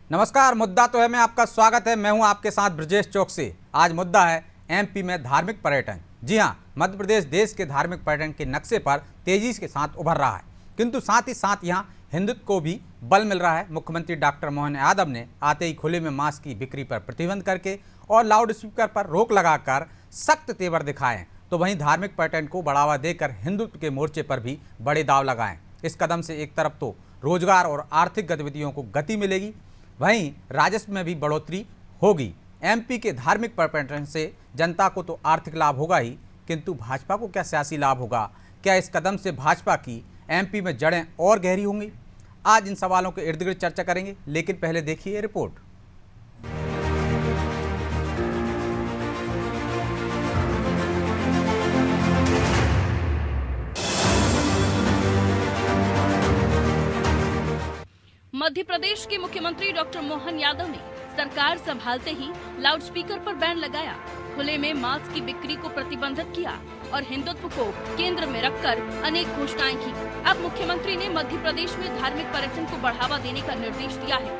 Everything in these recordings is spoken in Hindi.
नमस्कार। मुद्दा तो है में आपका स्वागत है। मैं हूं आपके साथ ब्रजेश चौकसी। आज मुद्दा है एमपी में धार्मिक पर्यटन। जी हां, मध्य प्रदेश देश के धार्मिक पर्यटन के नक्शे पर तेजी के साथ उभर रहा है, किंतु साथ ही साथ यहां हिंदुत्व को भी बल मिल रहा है। मुख्यमंत्री डॉक्टर मोहन यादव ने आते ही खुले में मांस की बिक्री पर प्रतिबंध करके और लाउड स्पीकर पर रोक लगाकर सख्त तेवर दिखाए, तो वहीं धार्मिक पर्यटन को बढ़ावा देकर हिंदुत्व के मोर्चे पर भी बड़े दाव लगाएं। इस कदम से एक तरफ तो रोजगार और आर्थिक गतिविधियों को गति मिलेगी, वहीं राजस्व में भी बढ़ोतरी होगी। एमपी के धार्मिक पर्यटन से जनता को तो आर्थिक लाभ होगा ही, किंतु भाजपा को क्या सियासी लाभ होगा? क्या इस कदम से भाजपा की एमपी में जड़ें और गहरी होंगी? आज इन सवालों के इर्द गिर्द चर्चा करेंगे, लेकिन पहले देखिए ये रिपोर्ट। मध्य प्रदेश के मुख्यमंत्री डॉक्टर मोहन यादव ने सरकार संभालते ही लाउडस्पीकर पर बैन लगाया, खुले में मांस की बिक्री को प्रतिबंधित किया और हिंदुत्व को केंद्र में रखकर अनेक घोषणाएं की। अब मुख्यमंत्री ने मध्य प्रदेश में धार्मिक पर्यटन को बढ़ावा देने का निर्देश दिया है।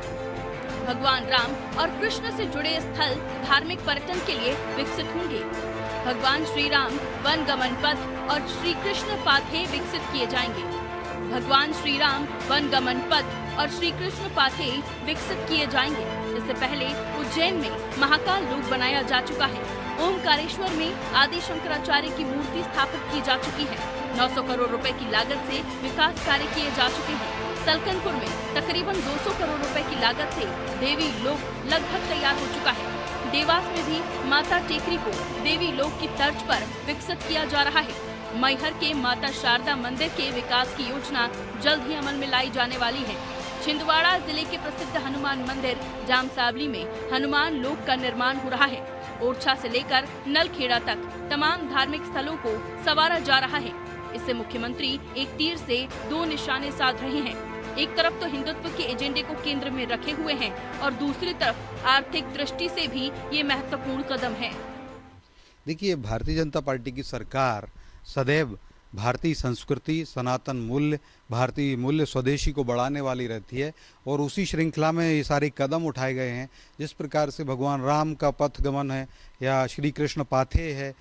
भगवान राम और कृष्ण से जुड़े स्थल धार्मिक पर्यटन के लिए विकसित होंगे। भगवान श्री राम वनगमन पथ और श्री कृष्ण पाथे विकसित किए जाएंगे। भगवान श्री राम वनगमन पथ और श्री कृष्ण पाथे विकसित किए जाएंगे। इससे पहले उज्जैन में महाकाल लोक बनाया जा चुका है। ओमकारेश्वर में आदि शंकराचार्य की मूर्ति स्थापित की जा चुकी है। 900 करोड़ रुपए की लागत से विकास कार्य किए जा चुके हैं। सलकनपुर में तकरीबन 200 करोड़ रुपए की लागत से देवी लोक लगभग तैयार हो चुका है। देवास में भी माता टेकरी को देवी लोक की तर्ज पर विकसित किया जा रहा है। मैहर के माता शारदा मंदिर के विकास की योजना जल्द ही अमल में लाई जाने वाली है। छिंदवाड़ा जिले के प्रसिद्ध हनुमान मंदिर जामसावली में हनुमान लोक का निर्माण हो रहा है। ओरछा से लेकर नलखेड़ा तक तमाम धार्मिक स्थलों को संवारा जा रहा है। इससे मुख्यमंत्री एक तीर से दो निशाने साध रहे हैं। एक तरफ तो हिंदुत्व के एजेंडे को केंद्र में रखे हुए हैं और दूसरी तरफ आर्थिक दृष्टि से भी ये महत्वपूर्ण कदम है। देखिए, भारतीय जनता पार्टी की सरकार सदैव भारतीय संस्कृति, सनातन मूल्य, भारतीय मूल्य, स्वदेशी को बढ़ाने वाली रहती है और उसी श्रृंखला में ये सारे कदम उठाए गए हैं। जिस प्रकार से भगवान राम का पथ गमन है या श्री कृष्ण पाथे है,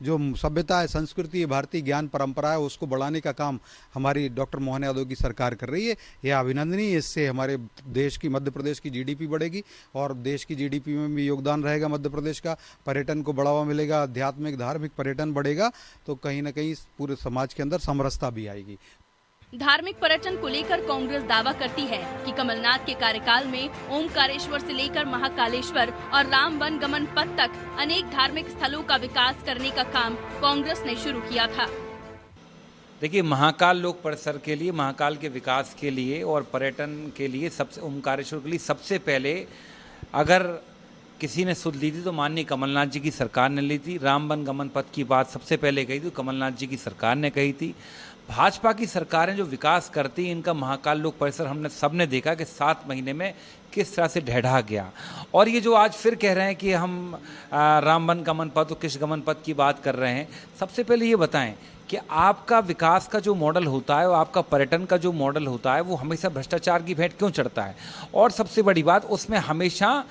जो सभ्यता है, संस्कृति है, भारतीय ज्ञान परंपरा है, उसको बढ़ाने का काम हमारी डॉक्टर मोहन यादव की सरकार कर रही है। यह अभिनंदनीय। इससे हमारे देश की, मध्य प्रदेश की जीडीपी बढ़ेगी और देश की जीडीपी में भी योगदान रहेगा मध्य प्रदेश का। पर्यटन को बढ़ावा मिलेगा, आध्यात्मिक धार्मिक पर्यटन बढ़ेगा, तो कहीं ना कहीं पूरे समाज के अंदर समरसता भी आएगी। धार्मिक पर्यटन को लेकर कांग्रेस दावा करती है कि कमलनाथ के कार्यकाल में ओमकारेश्वर से लेकर महाकालेश्वर और राम वन गमन पथ तक अनेक धार्मिक स्थलों का विकास करने का काम कांग्रेस ने शुरू किया था। देखिए, महाकाल लोक परिसर के लिए, महाकाल के विकास के लिए और पर्यटन के लिए, सबसे ओमकारेश्वर के लिए सबसे पहले अगर किसी ने सुध ली थी तो माननीय कमलनाथ जी की सरकार ने ली थी। राम वन गमन पथ की बात सबसे पहले कही थी, कमलनाथ जी की सरकार ने कही थी। भाजपा की सरकारें जो विकास करती, इनका महाकाल लोक परिसर हमने सबने देखा कि 7 महीने में किस तरह से ढह गया। और ये जो आज फिर कह रहे हैं कि हम राम वन गमन पथ और कृष्ण गमन पथ की बात कर रहे हैं, सबसे पहले ये बताएं कि आपका विकास का जो मॉडल होता है और आपका पर्यटन का जो मॉडल होता है, वो हमेशा भ्रष्टाचार की भेंट क्यों चढ़ता है? और सबसे बड़ी बात, उसमें हमेशा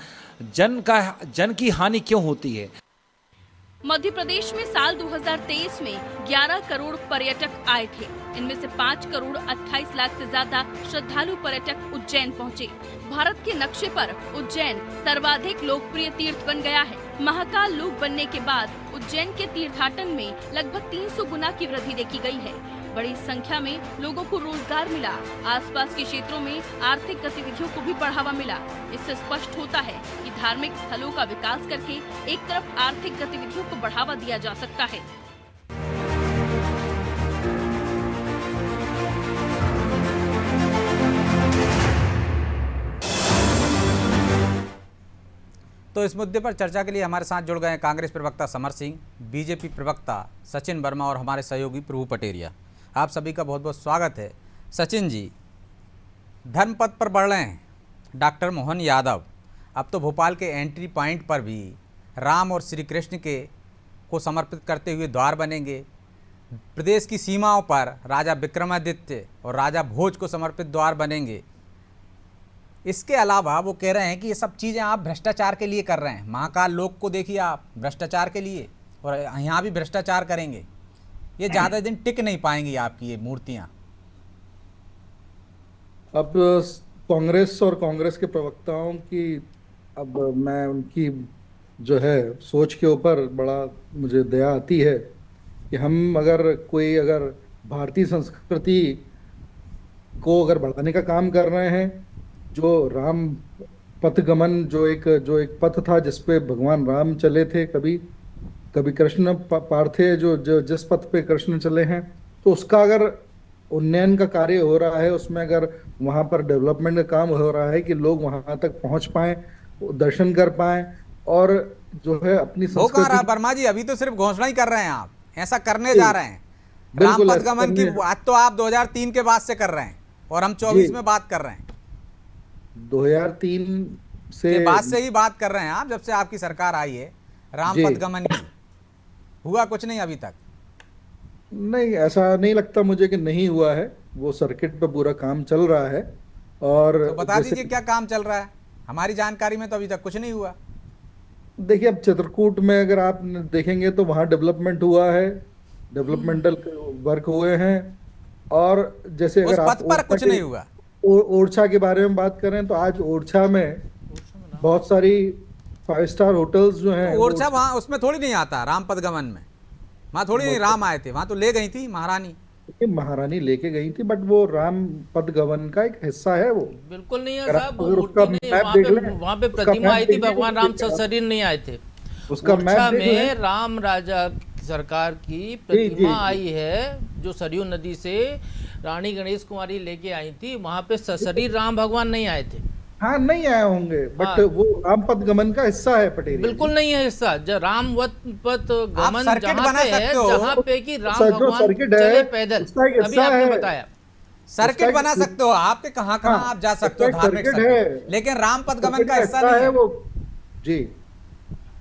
जन की हानि क्यों होती है? मध्य प्रदेश में साल 2023 में 11 करोड़ पर्यटक आए थे। इनमें से 5 करोड़ 28 लाख से ज्यादा श्रद्धालु पर्यटक उज्जैन पहुंचे। भारत के नक्शे पर उज्जैन सर्वाधिक लोकप्रिय तीर्थ बन गया है। महाकाल लोक बनने के बाद उज्जैन के तीर्थाटन में लगभग 300 गुना की वृद्धि देखी गई है। बड़ी संख्या में लोगों को रोजगार मिला। आसपास के क्षेत्रों में आर्थिक गतिविधियों को भी बढ़ावा मिला। इससे स्पष्ट होता है कि धार्मिक स्थलों का विकास करके एक तरफ आर्थिक गतिविधियों को बढ़ावा दिया जा सकता है। तो इस मुद्दे पर चर्चा के लिए हमारे साथ जुड़ गए कांग्रेस प्रवक्ता समर सिंह, बीजेपी प्रवक्ता सचिन वर्मा और हमारे सहयोगी प्रभु पटेरिया। आप सभी का बहुत बहुत स्वागत है। सचिन जी, धर्मपथ पर बढ़ रहे हैं डॉक्टर मोहन यादव। अब तो भोपाल के एंट्री पॉइंट पर भी राम और श्री कृष्ण को समर्पित करते हुए द्वार बनेंगे। प्रदेश की सीमाओं पर राजा विक्रमादित्य और राजा भोज को समर्पित द्वार बनेंगे। इसके अलावा वो कह रहे हैं कि ये सब चीज़ें आप भ्रष्टाचार के लिए कर रहे हैं। महाकाल लोक को देखिए आप, भ्रष्टाचार के लिए, और यहाँ भी भ्रष्टाचार करेंगे। ये ज़्यादा दिन टिक नहीं पाएंगी आपकी ये मूर्तियाँ। अब कांग्रेस और कांग्रेस के प्रवक्ताओं की, अब मैं उनकी जो है सोच के ऊपर बड़ा मुझे दया आती है कि हम अगर भारतीय संस्कृति को अगर बढ़ाने का काम कर रहे हैं, जो राम पथगमन जो एक पथ था जिसपे भगवान राम चले थे, कभी कृष्ण पार्थे जो जिस पथ पे कृष्ण चले हैं, तो उसका अगर उन्नयन का कार्य हो रहा है, उसमें अगर वहाँ पर डेवलपमेंट का काम हो रहा है कि लोग वहाँ तक पहुँच पाएं, दर्शन कर पाएं और जो है अपनी हो कहाँ रहा वर्मा जी? अभी तो सिर्फ घोषणा ही कर रहे हैं आप, ऐसा करने जा रहे हैं। राम बिल्कुल पथगमन की बात तो आप 2003 के बाद से कर रहे हैं और हम 24 में बात कर रहे हैं। 2003 के बाद से ही बात कर रहे हैं आप, जब से आपकी सरकार आई है राम पथगमन की। हुआ कुछ नहीं अभी तक? नहीं, ऐसा नहीं लगता मुझे कि नहीं हुआ है। वो सर्किट पे पूरा काम चल रहा है। और तो बता दीजिए क्या काम चल रहा है? हमारी जानकारी में तो अभी तक कुछ नहीं हुआ। देखिए, अब चित्रकूट में अगर आप देखेंगे तो वहाँ डेवलपमेंट हुआ है, डेवलपमेंटल वर्क हुए हैं। और जैसे उस अगर पथ पर कुछ नहीं हुआ। ओरछा के बारे में बात करें तो आज ओरछा में बहुत सारी 5 स्टार होटल्स जो हैं, ओरछा वहाँ उसमें थोड़ी नहीं आता राम पथगमन में, वहाँ थोड़ी नहीं राम आए थे, वहाँ तो ले गई थी महारानी। महारानी लेके गई थी, बट वो राम पथगमन का एक हिस्सा है। वो बिल्कुल नहीं है अगर साहब, आप वो अगर मूर्ति उसका नहीं, मैप देख लें, वहाँ पे उसका प्रतिमा मैप आई थी, देख लें, भगवान राम तो सशरीर नहीं आए थे। उसका मैप ओरछा देख में लें। राम राजा सरकार की प्रतिमा आई है, जो सरयू नदी से रानी गणेश कुमारी लेके आई थी। वहाँ पे सशरीर राम भगवान नहीं आए थे। हाँ, नहीं आए होंगे, बट वो राम पथगमन का हिस्सा है पटेल। बिल्कुल नहीं है हिस्सा। जब राम पथ गमन सर्किट जहाँ बना पे है, सकते हो। जहाँ पे कि राम जो भगवान सर्किट है, चले पैदल, उसका एक अभी हिस्सा आपने है। बताया। सर्किट बना सकते हो आपके, कहाँ कहाँ हाँ, आप जा सकते हो उसका एक धार्मिक सर्किट सर्किट, है। लेकिन राम पथगमन सर्किट का हिस्सा नहीं है वो। जी,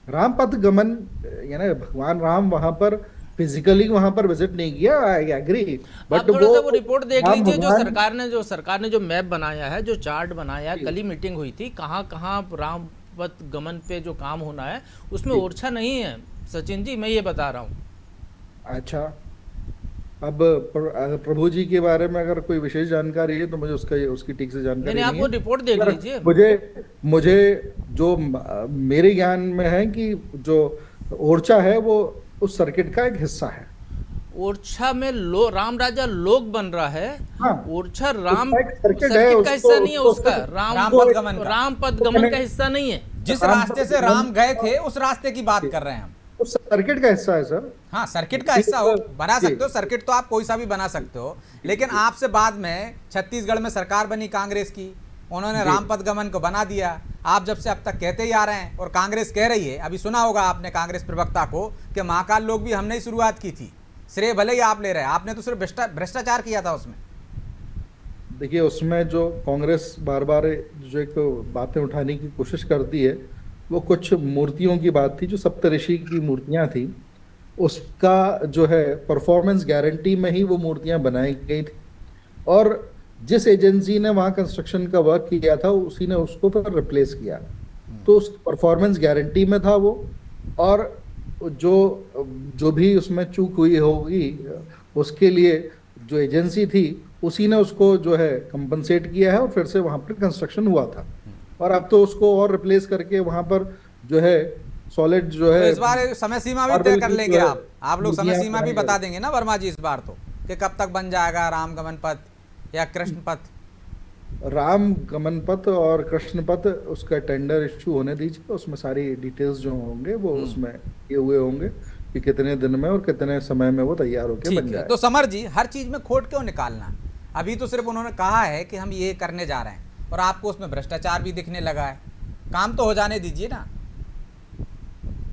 राम पथगमन यानी भगवान राम वहां पर फिजिकली वहां पर विजिट नहीं किया, आई एग्री, आप बट थोड़ा सा वो रिपोर्ट देख राम लीजिए जो भगवान- सरकार ने जो मैप बनाया है, जो चार्ट बनाया है। कल ही मीटिंग हुई थी, कहाँ कहाँ राम पथ गमन पे जो काम होना है उसमें ओरछा नहीं है सचिन जी, मैं ये बता रहा हूँ। अच्छा, अब प्रभु जी के बारे में अगर कोई विशेष जानकारी है तो मुझे उसकी ठीक से जानकारी नहीं, आप नहीं वो है। रिपोर्ट देख पर लीजिए। मुझे जो मेरे ज्ञान में है कि जो ओरछा है वो उस सर्किट का एक हिस्सा है। ओरछा में राम राजा लोक बन रहा है। हाँ, ओरछा राम उसका एक सर्किट है, सर्किट का हिस्सा नहीं है उसका। राम पथगमन का। राम पथगमन का हिस्सा नहीं है। जिस रास्ते से राम गए थे उस रास्ते की बात कर रहे हैं हम। उस सर्किट का हिस्सा है सर। हाँ, सर्किट का हिस्सा हो, बना सकते हो। सर्किट तो आप कोई सा भी बना सकते हो, लेकिन आपसे बाद में छत्तीसगढ़ में सरकार बनी कांग्रेस की, उन्होंने राम पथगमन को बना दिया। आप जब से अब तक कहते ही आ रहे हैं और कांग्रेस कह रही है, अभी सुना होगा आपने कांग्रेस प्रवक्ता को कि महाकाल लोक भी हमने ही शुरुआत की थी। श्रेय भले ही आप ले रहे हैं, आपने तो सिर्फ भ्रष्टाचार किया था उसमें। देखिए, उसमें जो कांग्रेस बार बार जो एक बातें उठाने की कोशिश करती है, वो कुछ मूर्तियों की बात थी जो सप्तऋषि की मूर्तियां थी। उसका जो है परफॉर्मेंस गारंटी में ही वो मूर्तियां बनाई गई थी, और जिस एजेंसी ने वहाँ कंस्ट्रक्शन का वर्क किया था उसी ने उसको फिर रिप्लेस किया। तो उस परफॉर्मेंस गारंटी में था वो, और जो भी उसमें चूक हुई होगी उसके लिए जो एजेंसी थी उसी ने उसको जो है कंपनसेट किया है, और फिर से वहाँ पर कंस्ट्रक्शन हुआ था। और अब तो उसको और रिप्लेस करके वहाँ पर जो है सॉलिड जो है, तो इस बार समय सीमा भी तय कर लेंगे आप लोग समय सीमा भी बता देंगे ना वर्मा जी इस बार तो, कि कब तक बन जाएगा राम गमन पथ या कृष्ण पथ? राम गमन पथ और कृष्ण पथ उसका टेंडर इश्यू होने दीजिए, उसमें सारी डिटेल्स जो होंगे वो उसमें ये हुए होंगे कि कितने दिन में और कितने समय में वो तैयार होकर बन जाए। तो समर जी, हर चीज में खोट क्यों निकालना? अभी तो सिर्फ उन्होंने कहा है कि हम ये करने जा रहे हैं, और आपको उसमें भ्रष्टाचार भी दिखने लगा है। काम तो हो जाने दीजिए ना।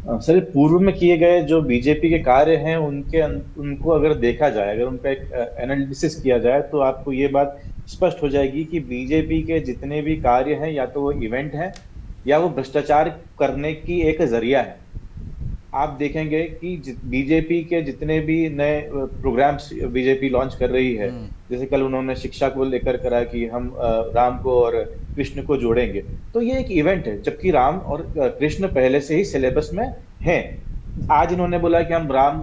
सर, पूर्व में किए गए जो बीजेपी के कार्य हैं उनको अगर देखा जाए, अगर उनका एक एनालिसिस किया जाए, तो आपको ये बात स्पष्ट हो जाएगी कि बीजेपी के जितने भी कार्य हैं या तो वो इवेंट है या वो भ्रष्टाचार करने की एक जरिया है। आप देखेंगे कि बीजेपी के जितने भी नए प्रोग्राम्स बीजेपी लॉन्च कर रही है, जैसे कल उन्होंने शिक्षा को लेकर करा कि हम राम को और कृष्ण को जोड़ेंगे, तो ये एक इवेंट है, जबकि राम और कृष्ण पहले से ही सिलेबस में हैं। आज इन्होंने बोला कि हम राम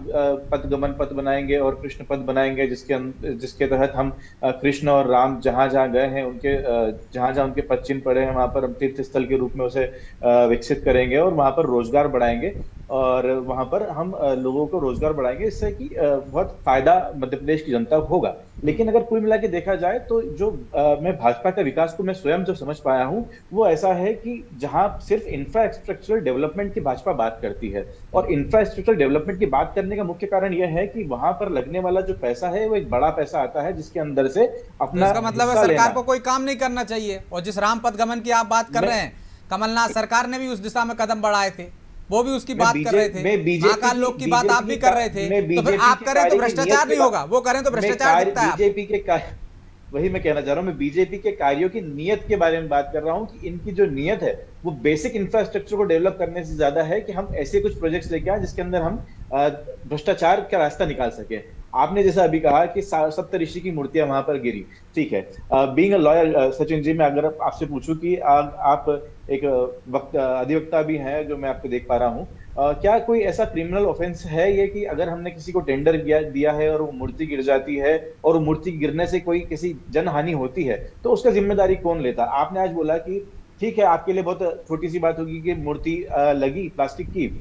पथ गमन पथ बनाएंगे और कृष्ण पथ बनाएंगे, जिसके तहत हम कृष्ण और राम जहां जहां गए हैं उनके जहां जहां उनके पद चिन्ह पड़े हैं वहां पर हम तीर्थ स्थल के रूप में उसे विकसित करेंगे और वहां पर रोजगार बढ़ाएंगे और वहां पर हम लोगों को रोजगार बढ़ाएंगे, इससे कि बहुत फायदा मध्य प्रदेश की जनता को होगा। लेकिन अगर कुल मिला के देखा जाए तो जो मैं भाजपा का विकास को मैं स्वयं जो समझ पाया हूं वो ऐसा है कि जहां सिर्फ इंफ्रास्ट्रक्चरल डेवलपमेंट की भाजपा बात करती है, और इंफ्रास्ट्रक्चरल डेवलपमेंट की बात करने का मुख्य कारण यह है कि वहां पर लगने वाला जो पैसा है वो एक बड़ा पैसा आता है जिसके अंदर से अपना इसका मतलब है सरकार को कोई काम नहीं करना चाहिए। और जिस राम पथ गमन की आप बात कर रहे हैं, कमलनाथ सरकार ने भी उस दिशा में कदम बढ़ाए थे, वो भी उसकी बात कर रहे थे। महाकाल लोक की बात आप भी कर रहे थे, तो फिर आप करें तो भ्रष्टाचार नहीं होगा, वो करें तो भ्रष्टाचार दिखता है। बीजेपी के वही मैं कहना चाह रहा हूं, मैं बीजेपी के कार्यों की नियत के बारे में बात कर रहा हूं कि इनकी जो नियत है वो बेसिक इंफ्रास्ट्रक्चर को डेवलप करने से ज्यादा है कि हम ऐसे कुछ प्रोजेक्ट्स लेके आए जिसके अंदर हम भ्रष्टाचार का रास्ता निकाल सके। आपने जैसा अभी कहा कि सप्तऋषि की मूर्तियां वहां पर गिरी, ठीक है। Being a lawyer Sachin ji, मैं अगर आपसे पूछूं कि आप एक अधिवक्ता भी हैं जो मैं आपको देख पा रहा हूं, क्या कोई ऐसा क्रिमिनल ऑफेंस है ये कि अगर हमने किसी को टेंडर दिया है और वो मूर्ति गिर जाती है और वो मूर्ति गिरने से कोई किसी जनहानि होती है तो उसका जिम्मेदारी कौन लेता? आपने आज बोला कि ठीक है, आपके लिए बहुत छोटी सी बात होगी कि मूर्ति लगी प्लास्टिक की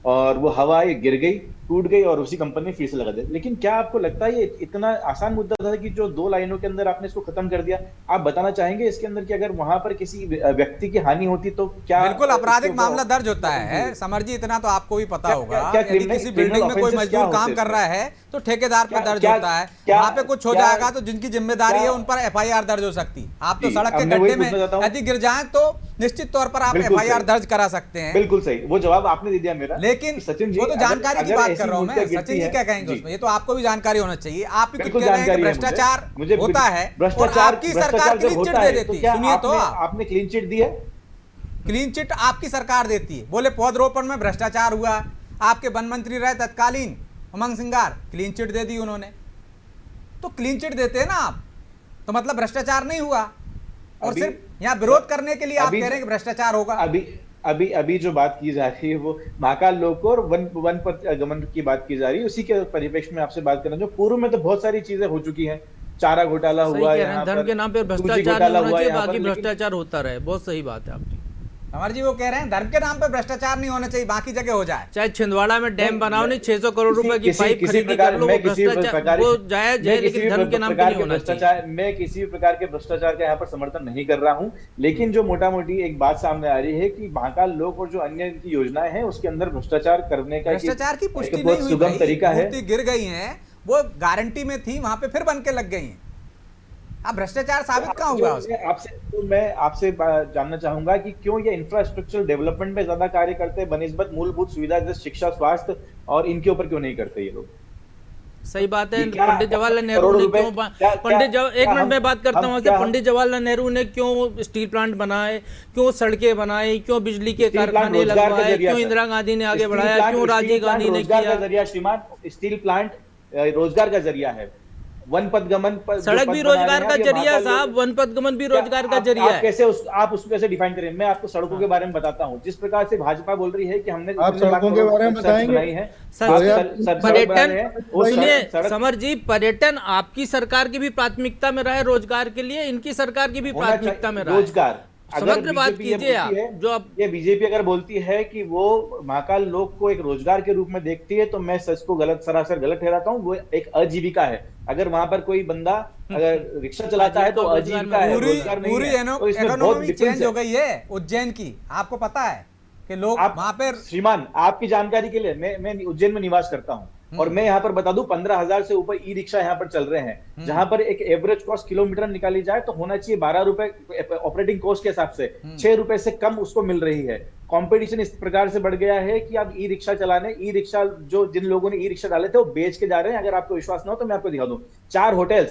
और वो हवाएं गिर गई, टूट गई और उसी कंपनी ने फिर से लगा दे, लेकिन क्या आपको लगता है ये इतना आसान मुद्दा था कि जो 2 लाइनों के अंदर आपने इसको खत्म कर दिया? आप बताना चाहेंगे इसके अंदर कि अगर वहां पर किसी व्यक्ति की हानि होती तो क्या? बिल्कुल आपराधिक मामला दर्ज होता है समर जी, इतना तो आपको भी पता होगा। यदि किसी बिल्डिंग में कोई मजदूर काम कर रहा है तो ठेकेदार पे दर्ज होता है, वहां पे कुछ हो जाएगा तो जिनकी जिम्मेदारी है उन पर FIR दर्ज हो सकती है। आप तो सड़क के गड्ढे में यदि गिर जाए तो निश्चित तौर पर आप FIR दर्ज करा सकते हैं। बिल्कुल सही, वो जवाब आपने दे दिया मेरा। लेकिन सचिन जी, वो तो जानकारी की बात कर रहा हूं मैं। सचिन जी क्या कहेंगे उसमें? ये तो आपको भी जानकारी होना चाहिए। आप भी कुछ कह रहे हैं कि भ्रष्टाचार होता है और आपकी सरकार क्लीन चिट दे देती है। सुनिए तो, आपने क्लीन चिट दी है? क्लीन चिट आपकी सरकार देती है। बोले पौधरोपण में भ्रष्टाचार हुआ, आपके वन मंत्री रहे तत्कालीन उमंग सिंगार, क्लीन चिट दे दी उन्होंने। तो क्लीन चिट देते हैं ना आप, तो मतलब भ्रष्टाचार नहीं हुआ। और सिर्फ यहाँ विरोध करने के लिए आप कह रहे हैं कि भ्रष्टाचार होगा। अभी जो बात की जा रही है वो महाकाल लोक और वन पथ गमन की बात की जा रही है, उसी के परिप्रेक्ष्य में आपसे बात करना जो पूर्व में तो बहुत सारी चीजें हो चुकी हैं। चारा घोटाला हुआ, धर्म के नाम पे भ्रष्टाचार नहीं होना चाहिए, बाकी भ्रष्टाचार होता रहे। बहुत सही बात है आपकी। हमारे जी वो कह रहे हैं धर्म के नाम पे भ्रष्टाचार नहीं होना चाहिए, बाकी जगह हो जाए। चाहे छिंदवाड़ा में डैम बनाओ, नहीं 600 करोड़ रुपए की पाइप खरीदी कर लो, भ्रष्टाचार वो जायज है, लेकिन धर्म के नाम पे नहीं होना चाहिए। मैं किसी भी प्रकार के भ्रष्टाचार का यहाँ पर समर्थन नहीं कर रहा हूँ, लेकिन जो मोटा मोटी एक बात सामने आ रही है कि महाकाल लोक और जो अन्य की योजनाएं हैं उसके अंदर भ्रष्टाचार करने का भ्रष्टाचार की पुष्टि बहुत सुगम तरीका है। मूर्ति गिर गई है, वो गारंटी में थी, वहां पे फिर बन के लग गई है। अब भ्रष्टाचार साबित कहाँ हुआ? मैं आपसे जानना चाहूंगा कि क्यों ये इंफ्रास्ट्रक्चरल डेवलपमेंट में ज्यादा कार्य करते हैं बनिस्बत मूलभूत सुविधा जैसे शिक्षा, स्वास्थ्य, और इनके ऊपर क्यों नहीं करते ये लोग? सही बात है। पंडित जवाहरलाल नेहरू ने क्यों एक मिनट में बात करता हूँ, पंडित जवाहरलाल नेहरू ने क्यों स्टील प्लांट बनाए, क्यों सड़कें बनाई, क्यों बिजली के कारखाने लगवाए, क्यों इंदिरा गांधी ने आगे बढ़ाया, क्यों राजीव गांधी ने किया? श्रीमान, स्टील प्लांट रोजगार का जरिया है, वन पथ गमन सड़क भी रोजगार का जरिया साहब, वन पथ गमन भी रोजगार का जरिया है। आप उसको कैसे डिफाइन करें? मैं आपको सड़कों के बारे में बताता हूँ। जिस प्रकार से भाजपा बोल रही है कि हमने आप सड़कों के बारे में बताएंगे। पर्यटन, सुनिए समर जी, पर्यटन आपकी सरकार की भी प्राथमिकता में रहे रोजगार के लिए, इनकी सरकार की भी प्राथमिकता में रहे रोजगार। समग्र बात कीजिए आप। जो अब ये बीजेपी अगर बोलती है कि वो महाकाल लोक को एक रोजगार के रूप में देखती है तो मैं सच को सरासर गलत ठहराता हूँ। वो एक आजीविका है। अगर वहां पर कोई बंदा अगर रिक्शा चलाता है तो आजीविका है, रोजगार नहीं है। तो इसमें बहुत चेंज हो गई है उज्जैन की, आपको पता है कि लोग वहां पर। श्रीमान, आपकी जानकारी के लिए मैं उज्जैन में निवास करता हूँ और मैं यहाँ पर बता दूं 15,000 से ऊपर ई रिक्शा यहाँ पर चल रहे हैं, जहां पर एक एवरेज कॉस्ट किलोमीटर निकाली जाए तो होना चाहिए 12 रुपए ऑपरेटिंग कॉस्ट के हिसाब से, 6 रुपए से कम उसको मिल रही है। कंपटीशन इस प्रकार से बढ़ गया है कि अब ई रिक्शा चलाने, ई रिक्शा जो जिन लोगों ने ई रिक्शा डाले थे वो बेच के जा रहे हैं। अगर आपको विश्वास ना हो तो मैं आपको दिखा दूं, 4 होटल्स,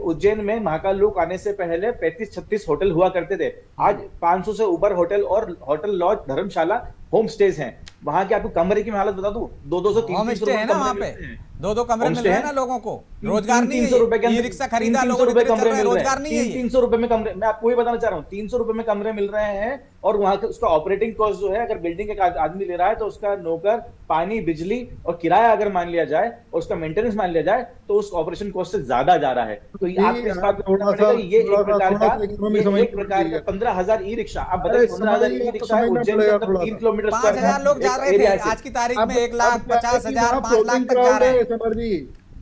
उज्जैन में महाकाल लोक आने से पहले 35-36 होटल हुआ करते थे। आज 500 से ऊपर होटल और होटल लॉज, धर्मशाला, होम स्टेज हैं। वहां के आपको कमरे की मैं हालत बता दूं, 200 होम 300 स्टे है ना वहाँ पे, 2 कमरे मिल रहे हैं ना लोगों को, रोजगार नहीं है। 300 रुपए के ई रिक्शा खरीदा लोगों ने, कमरे मिल रहे रोजगार नहीं है। 300 रुपए में कमरे, मैं आपको ये बताना चाह रहा हूँ, 300 रुपए में कमरे मिल रहे हैं। और वहां का उसका ऑपरेटिंग कॉस्ट जो है, अगर बिल्डिंग एक आदमी ले रहा है तो उसका नौकर, पानी, बिजली और किराया अगर मान लिया जाए और उसका मेंटेनेंस मान लिया जाए तो उस ऑपरेशन कॉस्ट से ज्यादा जा रहा है। तो आपको इस बात को पड़ेगा, ये एक प्रकार का 15,000 ई रिक्शा। आप बताइए 15,000 ई रिक्शा उज्जैन के अंदर 3 किलोमीटर 5,000 लोग जा रहे थे, आज की तारीख में 1,50,000 5 लाख तक जा रहे हैं।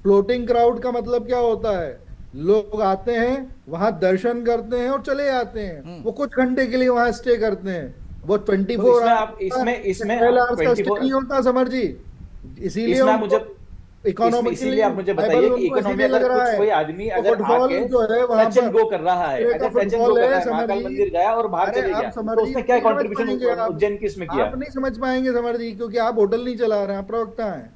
फ्लोटिंग क्राउड का मतलब क्या होता है? लोग आते हैं, वहां दर्शन करते हैं और चले जाते हैं। वो कुछ घंटे के लिए वहां स्टे करते हैं। वो 24 इसमें नहीं होता समर जी, इसीलिए मुझे इकोनॉमिकली आप मुझे बताइए कि इकोनॉमी अगर कुछ कोई आदमी अगर आके जो है वहां टच एंड गो कर रहा है, अगर टच एंड गो कर रहा है, महाकाल मंदिर गया और बाहर चले गया, तो उसने क्या कंट्रीब्यूशन उज्जैन की इसमें किया? आप नहीं समझ पाएंगे समर जी, क्योंकि आप होटल नहीं चला रहे हैं, आप प्रवक्ता हैं।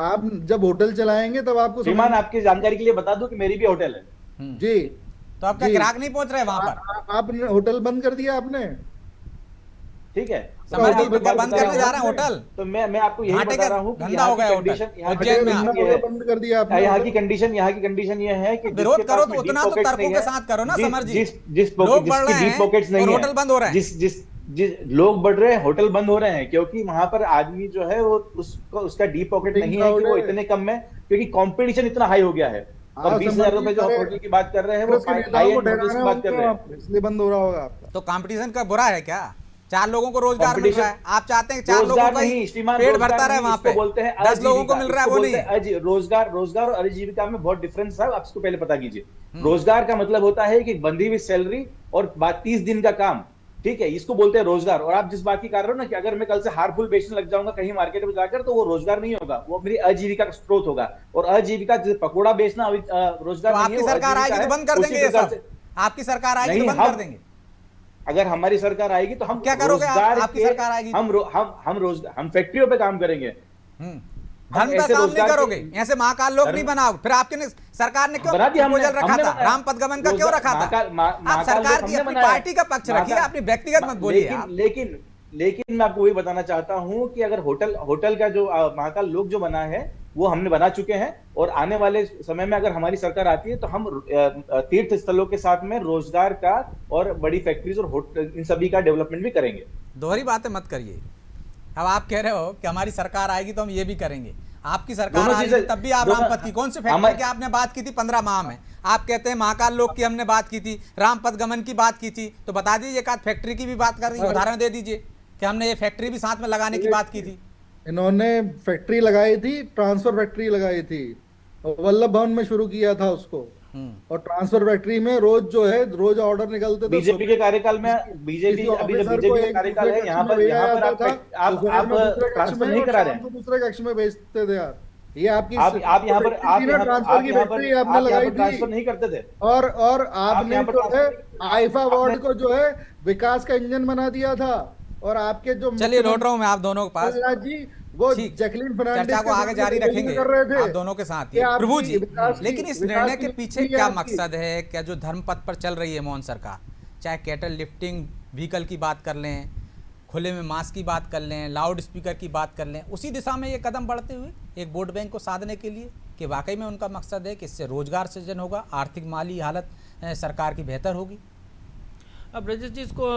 आप जब होटल चलाएंगे तब आपको श्रीमान, आपकी जानकारी के लिए बता दूं कि मेरी भी होटल है जी। तो आपका ग्राहक नहीं पहुंच रहे वहां पर? आपने होटल बंद कर दिया आपने, ठीक है, समझ बंद करने जा रहे हैं होटल। तो मैं आपको यही बता रहा हूँ कि धंधा हो गया होटल उज्जैन में, बंद कर दिया आपने। यहाँ की कंडीशन ये है कि विरोध करो तो उतना तो तर्कों के साथ करो ना समर जी। लोग बढ़ रहे हैं और होटल बंद हो रहे हैं, जिस लोग बढ़ रहे हैं होटल बंद हो रहे हैं, क्योंकि वहां पर आदमी जो है वो उसका डीप पॉकेट नहीं है कि वो इतने कम में, क्योंकि कंपटीशन इतना हाई हो गया है। और 20,000 रुपए जो होटल की बात कर रहे हैं वो हाई एंड होटल की बात कर रहे हैं, इसलिए बंद हो रहा होगा आपका। तो कंपटीशन का बुरा है क्या? 4 लोगों को रोजगार मिल रहा है, आप चाहते हैं 4 लोगों का ही पेट भरता रहे वहां पे, बोलते हैं 10 लोगों को मिल रहा है वो नहीं। रोजगार और आजीविका में बहुत डिफरेंस है, आप इसको पहले पता कीजिए। रोजगार का मतलब होता है कि बंधी हुई सैलरी और 30 दिन का काम, ठीक है, इसको बोलते हैं रोजगार। और आप जिस बात की कर रहे हो ना कि अगर मैं कल से हारफुल बेचने लग जाऊंगा कहीं मार्केट में जाकर, तो वो रोजगार नहीं होगा, वो मेरी आजीविका का स्रोत होगा। और आजीविका पकौड़ा बेचना रोजगार नहीं है। आपकी सरकार आएगी तो बंद कर देंगे ये सब, आपकी सरकार आएगी तो बंद कर देंगे। अगर हमारी सरकार आएगी तो हम क्या करोगे? आपकी सरकार आएगी हम फैक्ट्रियों पे काम करेंगे। धर्म का काम नहीं करोगे, ऐसे महाकाल लोक नहीं बनाओ। फिर आपके सरकार ने क्यों प्रपोजल रखा था राम पदगमन का, क्यों रखा था? आप सरकार की अपनी पार्टी का पक्ष रखिए, अपनी व्यक्तिगत मत बोलिए। लेकिन मैं आपको वही बताना चाहता हूं कि अगर होटल का जो महाकाल लोक जो बना है वो हमने बना चुके हैं, और आने वाले समय में अगर हमारी सरकार आती है तो हम तीर्थ स्थलों के साथ में रोजगार का और बड़ी फैक्ट्रीज और होटल, इन सभी का डेवलपमेंट भी करेंगे। दोहरी बातें मत करिए। अब आप कह रहे हो कि हमारी सरकार आएगी तो हम ये भी करेंगे, आपकी सरकार आ रही तब भी आप रामपथ की कौन सी फैक्ट्री की आपने बात की थी 15 माह में? आप कहते हैं महाकाल लोक की हमने बात की थी, रामपथ गमन की बात की थी, तो बता दीजिए एक आध फैक्ट्री की भी बात कर रही है, उदाहरण दे दीजिए कि हमने ये फैक्ट्री भी साथ में लगाने की बात की थी। इन्होंने फैक्ट्री लगाई थी, ट्रांसफर फैक्ट्री लगाई थी, वल्लभ भवन में शुरू किया था उसको। और ट्रांसफर फैक्ट्री में रोज जो है रोज ऑर्डर निकलते थे। बीजेपी के कार्यकाल में बीजेपी का कार्यकाल है, यहाँ पर आप ट्रांसफर नहीं करा रहे हैं, दूसरे कक्ष में भेजते थे यार। ये आपकी आप यहाँ पर ट्रांसफर की फैक्ट्री आपने लगाई थी, ट्रांसफर नहीं करते थे। और आपने जो है आईफा वार्ड को जो है विकास का इंजन बना दिया था। और आपके जो चलिए लौट रहा हूँ मैं आप दोनों के पास जी, वो जैकलीन फर्नांडिस चर्चा को आगे जारी रखेंगे कर रहे थे आप दोनों के साथ ही। प्रभु जी, लेकिन इस निर्णय के पीछे क्या मकसद है? क्या जो धर्म पथ पर चल रही है मोहन सरकार, चाहे कैटल लिफ्टिंग व्हीकल की बात कर लें, खुले में मास्क की बात कर लें, लाउड स्पीकर की बात कर लें, उसी दिशा में ये कदम बढ़ते हुए एक वोट बैंक को साधने के लिए, कि वाकई में उनका मकसद है कि इससे रोजगार सृजन होगा, आर्थिक माली हालत सरकार की बेहतर होगी? अब रजत जी, इसको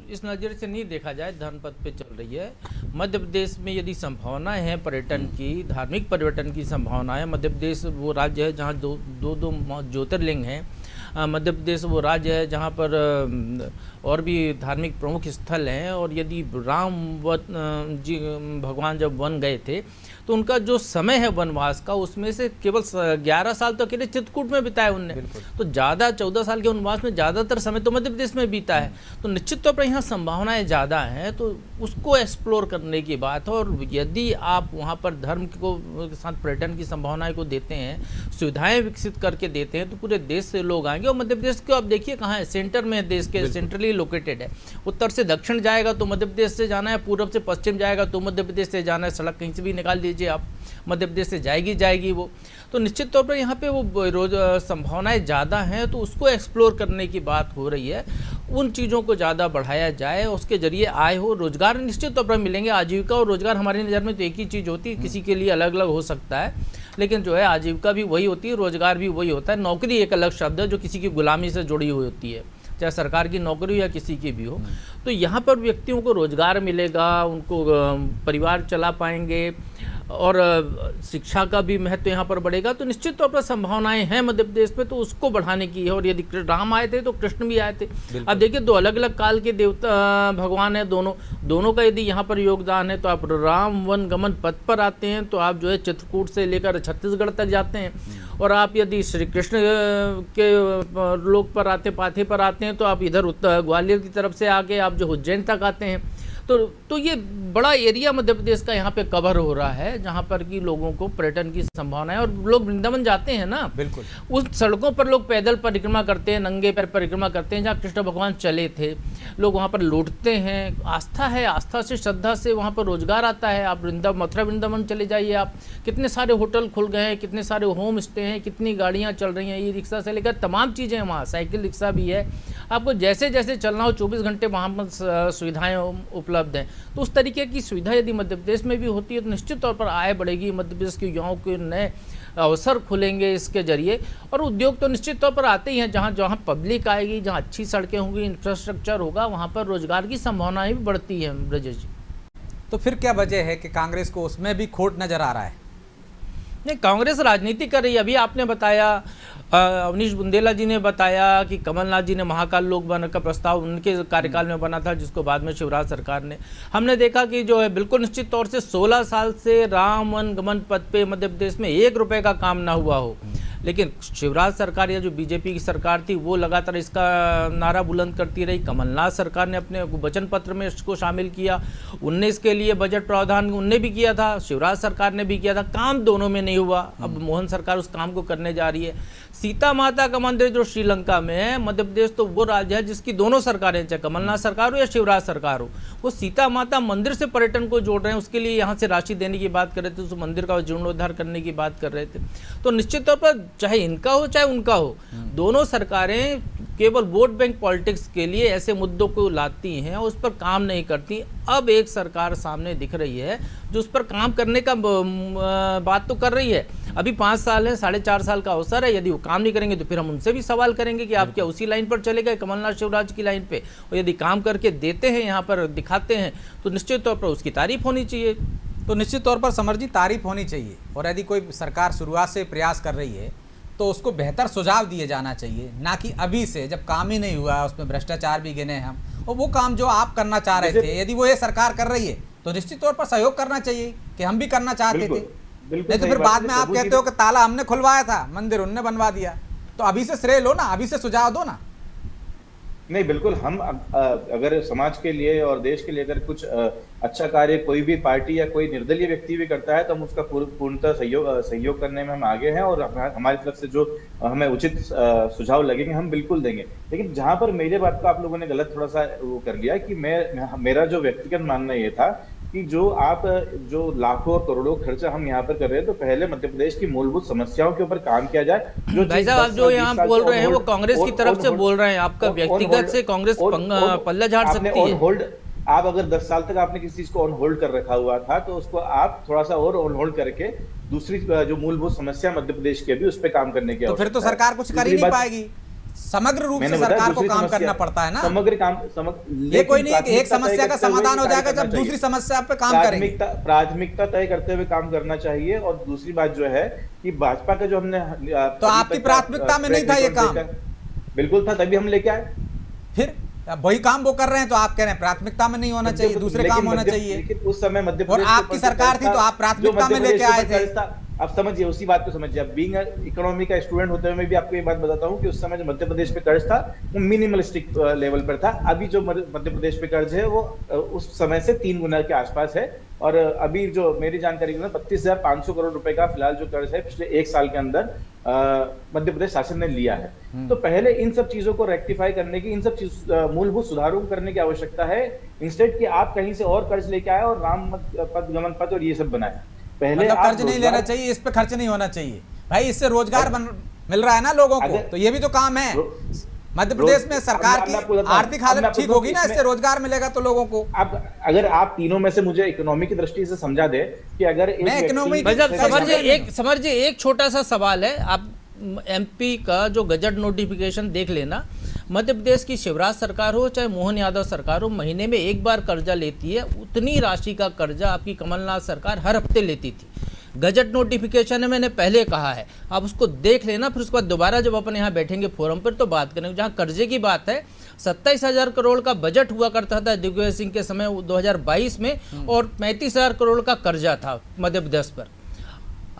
इस नज़रिए से नहीं देखा जाए, धर्मपथ पे चल रही है। मध्य प्रदेश में यदि संभावना है पर्यटन की, धार्मिक पर्यटन की संभावना है, मध्य प्रदेश वो राज्य है जहाँ दो ज्योतिर्लिंग हैं, मध्य प्रदेश वो राज्य है जहाँ पर और भी धार्मिक प्रमुख स्थल हैं। और यदि राम जी भगवान जब वन गए थे तो उनका जो समय है वनवास का, उसमें से केवल 11 साल तो अकेले चित्रकूट में बिताया उनने, तो ज़्यादा 14 साल के वनवास में ज़्यादातर समय तो मध्य प्रदेश में बीता है। तो निश्चित तौर पर यहाँ संभावनाएं ज़्यादा हैं, तो उसको एक्सप्लोर करने की बात है। और यदि आप वहाँ पर धर्म को के साथ पर्यटन की संभावनाएं को देते हैं, सुविधाएँ विकसित करके देते हैं, तो पूरे देश से लोग आएंगे। पाएंगे। और मध्य प्रदेश को आप देखिए कहाँ है, सेंटर में है, देश के सेंट्रली लोकेटेड है। उत्तर से दक्षिण जाएगा तो मध्य प्रदेश से जाना है, पूर्व से पश्चिम जाएगा तो मध्य प्रदेश से जाना है। सड़क कहीं से भी निकाल दीजिए आप, मध्य प्रदेश से जाएगी वो। तो निश्चित तौर पर यहाँ पे वो रोज संभावनाएं ज़्यादा हैं, तो उसको एक्सप्लोर करने की बात हो रही है। उन चीज़ों को ज़्यादा बढ़ाया जाए, उसके जरिए आय हो, रोजगार निश्चित तौर पर मिलेंगे। आजीविका और रोजगार हमारी नज़र में तो एक ही चीज़ होती है, किसी के लिए अलग अलग हो सकता है, लेकिन जो है आजीविका भी वही होती है, रोजगार भी वही होता है। नौकरी एक अलग शब्द है जो किसी की गुलामी से जुड़ी हुई होती है, चाहे सरकार की नौकरी या किसी की भी हो। तो यहाँ पर व्यक्तियों को रोजगार मिलेगा, उनको परिवार चला पाएंगे और शिक्षा का भी महत्व यहाँ पर बढ़ेगा। तो निश्चित तौर पर संभावनाएं हैं मध्य प्रदेश में, तो उसको बढ़ाने की है। और यदि राम आए थे तो कृष्ण भी आए थे। अब देखिए, दो अलग अलग काल के देवता भगवान हैं, दोनों का यदि यहाँ पर योगदान है, तो आप राम वन गमन पथ पर आते हैं तो आप जो है चित्रकूट से लेकर छत्तीसगढ़ तक जाते हैं, और आप यदि श्री कृष्ण के लोक पर आते, पाथे पर आते हैं, तो आप इधर उत्तर ग्वालियर की तरफ से आके आप जो उज्जैन तक आते हैं। तो ये बड़ा एरिया मध्य प्रदेश का यहाँ पे कवर हो रहा है, जहाँ पर कि लोगों को पर्यटन की संभावना है। और लोग वृंदावन जाते हैं ना, बिल्कुल उस सड़कों पर लोग पैदल परिक्रमा करते हैं, नंगे पैर परिक्रमा करते हैं, जहाँ कृष्ण भगवान चले थे। लोग वहाँ पर लौटते हैं, आस्था है, आस्था से, श्रद्धा से वहाँ पर रोजगार आता है। आप मथुरा वृंदावन चले जाइए, आप कितने सारे होटल खुल गए हैं, कितने सारे होम स्टे हैं, कितनी गाड़ियाँ चल रही हैं, ई रिक्शा से लेकर तमाम चीज़ें हैं वहाँ, साइकिल रिक्शा भी है। आपको जैसे जैसे चलना हो 24 घंटे वहाँ पर सुविधाएँ उपलब्ध हैं। तो उस तरीके की सुविधा यदि मध्य प्रदेश में भी होती है तो निश्चित तौर पर आय बढ़ेगी, मध्य प्रदेश के युवाओं के नए अवसर खुलेंगे इसके जरिए। और उद्योग तो निश्चित तौर पर आते ही हैं, जहाँ जहाँ पब्लिक आएगी, जहाँ अच्छी सड़कें होंगी, इंफ्रास्ट्रक्चर होगा, वहाँ पर रोजगार की संभावनाएं भी बढ़ती हैं। ब्रजेश जी, तो फिर क्या वजह है कि कांग्रेस को उसमें भी खोट नजर आ रहा है? नहीं, कांग्रेस राजनीति कर रही है। अभी आपने बताया, अवनीश बुंदेला जी ने बताया कि कमलनाथ जी ने महाकाल लोक भवन का प्रस्ताव उनके कार्यकाल में बना था, जिसको बाद में शिवराज सरकार ने। हमने देखा कि जो है बिल्कुल निश्चित तौर से 16 साल से राम वन गमन पथ पे मध्य प्रदेश में 1 रुपए का काम ना हुआ हो, लेकिन शिवराज सरकार या जो बीजेपी की सरकार थी वो लगातार इसका नारा बुलंद करती रही। कमलनाथ सरकार ने अपने वचन पत्र में इसको शामिल किया, उनने इसके लिए बजट प्रावधान उनने भी किया था, शिवराज सरकार ने भी किया था। काम दोनों में नहीं हुआ। अब मोहन सरकार उस काम को करने जा रही है। सीता माता का मंदिर जो श्रीलंका में है, मध्य प्रदेश तो वो राज्य है जिसकी दोनों सरकारें, चाहे कमलनाथ सरकार हो या शिवराज सरकार हो, वो सीता माता मंदिर से पर्यटन को जोड़ रहे हैं। उसके लिए यहाँ से राशि देने की बात कर रहे थे, उस मंदिर का जीर्णोद्धार करने की बात कर रहे थे। तो निश्चित तौर पर चाहे इनका हो चाहे उनका हो, दोनों सरकारें केवल वोट बैंक पॉलिटिक्स के लिए ऐसे मुद्दों को लाती हैं और उस पर काम नहीं करती। अब एक सरकार सामने दिख रही है जो उस पर काम करने का बात तो कर रही है। अभी 5 साल है, 4.5 साल का अवसर है। यदि वो काम नहीं करेंगे तो फिर हम उनसे भी सवाल करेंगे कि आप क्या उसी लाइन पर चले गए, कमलनाथ शिवराज की लाइन पे। और यदि काम करके देते हैं, यहाँ पर दिखाते हैं, तो निश्चित तौर पर उसकी तारीफ होनी चाहिए। तो निश्चित तौर पर समर जी, तारीफ होनी चाहिए। और यदि कोई सरकार शुरुआत से प्रयास कर रही है तो उसको बेहतर सुझाव दिए जाना चाहिए, ना कि अभी से जब काम ही नहीं हुआ, उसमें भ्रष्टाचार भी गिने हम, और वो काम जो आप करना चाह रहे थे, यदि वो ये सरकार कर रही है तो निश्चित तौर पर सहयोग करना चाहिए कि हम भी करना चाहते थे। नहीं तो फिर बाद में आप कहते हो कि ताला हमने खुलवाया था, मंदिर उनने बनवा दिया। तो अभी से श्रेय लो ना, अभी से सुझाव दो ना। नहीं, बिल्कुल, हम अगर समाज के लिए और देश के लिए अगर कुछ अच्छा कार्य कोई भी पार्टी या कोई निर्दलीय व्यक्ति भी करता है तो हम उसका पूर्णतः सहयोग करने में हम आगे हैं। और हमारी तरफ से जो हमें उचित सुझाव लगेंगे हम बिल्कुल देंगे। लेकिन जहां पर मेरे बात को आप लोगों ने गलत थोड़ा सा वो कर लिया कि मेरा जो व्यक्तिगत मानना ये था कि जो लाखों और करोड़ों खर्चा हम यहाँ पर कर रहे हैं, तो पहले मध्य प्रदेश की मूलभूत समस्याओं के ऊपर काम किया जाए। जो भाई साहब, आप जो यहाँ बोल रहे हैं वो कांग्रेस की तरफ से बोल रहे हैं, आपका व्यक्तिगत से कांग्रेस पल्ला झाड़ सकती है। आप अगर 10 साल तक आपने किसी चीज को ऑन होल्ड कर रखा हुआ था तो उसको आप थोड़ा सा और ऑन होल्ड करके दूसरी जो मूलभूत समस्या मध्य प्रदेश की अभी उस पर काम करने की, तो फिर तो सरकार कुछ कर ही नहीं पाएगी। समग्र रूप से सरकार को काम करना पड़ता है ना। ये कोई नहीं है कि एक समस्या का समाधान हो जाएगा जब दूसरी समस्या पे काम करेंगे। प्राथमिकता तय करते हुए काम करना चाहिए। और दूसरी बात जो है कि भाजपा का जो हमने, तो आपकी प्राथमिकता में नहीं था ये काम? बिल्कुल था, तभी हम लेके आए। फिर वही काम वो कर रहे हैं तो आप कह रहे हैं प्राथमिकता में नहीं होना चाहिए, दूसरे काम होना चाहिए। लेकिन उस समय मध्य और आपकी सरकार थी तो आप प्राथमिकता में लेके आए थे। आप समझिए, उसी बात को समझिए। अब बीइंग इकोनॉमी का स्टूडेंट होते हुए मैं भी आपको ये बात बताता हूँ कि उस समय जो मध्य प्रदेश पे कर्ज था वो मिनिमलिस्टिक लेवल पर था। अभी जो मध्य प्रदेश पे कर्ज है वो उस समय से 3 गुना के आसपास है। और अभी जो मेरी जानकारी के अनुसार 32,500 करोड़ रुपए का फिलहाल जो कर्ज है पिछले 1 साल के अंदर मध्य प्रदेश शासन ने लिया है। तो पहले इन सब चीजों को रेक्टिफाई करने की, इन सब मूलभूत सुधारों को करने की आवश्यकता है, इंस्टेड कि आप कहीं से और कर्ज लेके आए और राम पथ गमन पथ और ये सब बनाए। पहले मतलब कर्ज नहीं लेना चाहिए, इस पे खर्च नहीं होना चाहिए भाई, इससे रोजगार मिल रहा है ना लोगों को, तो ये भी तो काम है। मध्य प्रदेश में सरकार की आर्थिक हालत ठीक होगी ना, इससे रोजगार मिलेगा तो लोगों को। अब अगर आप तीनों में से मुझे इकोनॉमी की दृष्टि से समझा दे कि अगर समझिए एक छोटा सा सवाल है, आप एमपी का जो गजट नोटिफिकेशन देख लेना। मध्य प्रदेश की शिवराज सरकार हो चाहे मोहन यादव सरकार हो, महीने में एक बार कर्जा लेती है। उतनी राशि का कर्जा आपकी कमलनाथ सरकार हर हफ्ते लेती थी। गजट नोटिफिकेशन है, मैंने पहले कहा है, आप उसको देख लेना। फिर उसके बाद दोबारा जब अपन यहाँ बैठेंगे फोरम पर तो बात करेंगे। जहाँ कर्जे की बात है, 27,000 करोड़ का बजट हुआ करता था दिग्विजय सिंह के समय 2022 में, और 35,000 करोड़ का कर्जा था मध्य प्रदेश पर।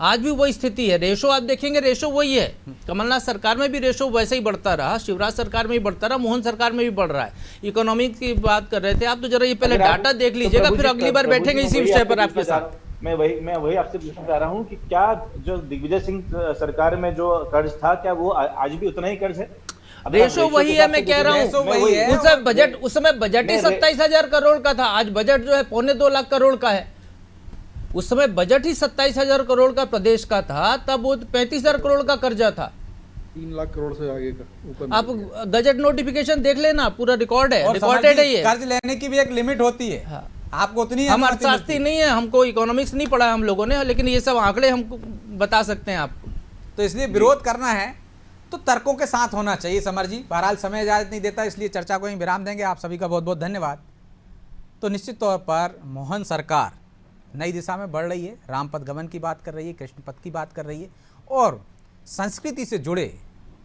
आज भी वही स्थिति है। रेशो आप देखेंगे, रेशो वही है। कमलनाथ सरकार में भी रेशो वैसे ही बढ़ता रहा, शिवराज सरकार में भी बढ़ता रहा, मोहन सरकार में भी बढ़ रहा है। इकोनॉमी की बात कर रहे थे आप, तो जरा ये पहले डाटा देख लीजिएगा, फिर अगली बार बैठेंगे इसी विषय पर आपके साथ। मैं वही आपसे पूछना चाह रहा हूँ कि क्या जो दिग्विजय सिंह सरकार में जो कर्ज था, क्या वो आज भी उतना ही कर्ज है? रेशो वही है, मैं कह रहा हूँ। उस समय बजट ही 27,000 करोड़ का था। आज बजट जो है 2.25 लाख करोड़ का है। उस समय बजट ही 27,000 करोड़ का प्रदेश का था, तब वो 35,000 करोड़ का कर्जा था। 3 लाख करोड़ से आगे का ऊपर। आप गजट नोटिफिकेशन देख लेना, पूरा रिकॉर्ड है, रिकॉर्डेड है ये। कर्ज लेने की भी एक लिमिट होती है। हाँ। आपको उतनी हम अर्थशास्त्री नहीं है, हमको इकोनॉमिक्स नहीं पढ़ा हम लोगों ने, लेकिन ये सब आंकड़े हमको बता सकते हैं आपको। तो इसलिए विरोध करना है तो तर्कों के साथ होना चाहिए। समर जी, बहरहाल समय इजाजत नहीं देता, इसलिए चर्चा को यहीं विराम देंगे। आप सभी का बहुत बहुत धन्यवाद। तो निश्चित तौर पर मोहन सरकार नई दिशा में बढ़ रही है, रामपथ गमन की बात कर रही है, कृष्ण पथ की बात कर रही है, और संस्कृति से जुड़े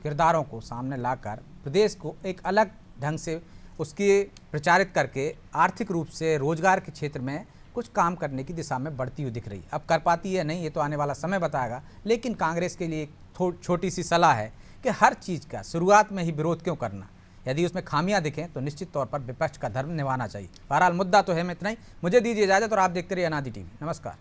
किरदारों को सामने लाकर प्रदेश को एक अलग ढंग से उसकी प्रचारित करके आर्थिक रूप से रोजगार के क्षेत्र में कुछ काम करने की दिशा में बढ़ती हुई दिख रही। अब कर पाती है नहीं, ये तो आने वाला समय बताएगा। लेकिन कांग्रेस के लिए एक छोटी सी सलाह है कि हर चीज़ का शुरुआत में ही विरोध क्यों करना। यदि उसमें खामियां दिखें तो निश्चित तौर पर विपक्ष का धर्म निभाना चाहिए। बहरहाल मुद्दा तो है में इतना ही। मुझे दीजिए इजाज़त और आप देखते रहिए अनादि टीवी। नमस्कार।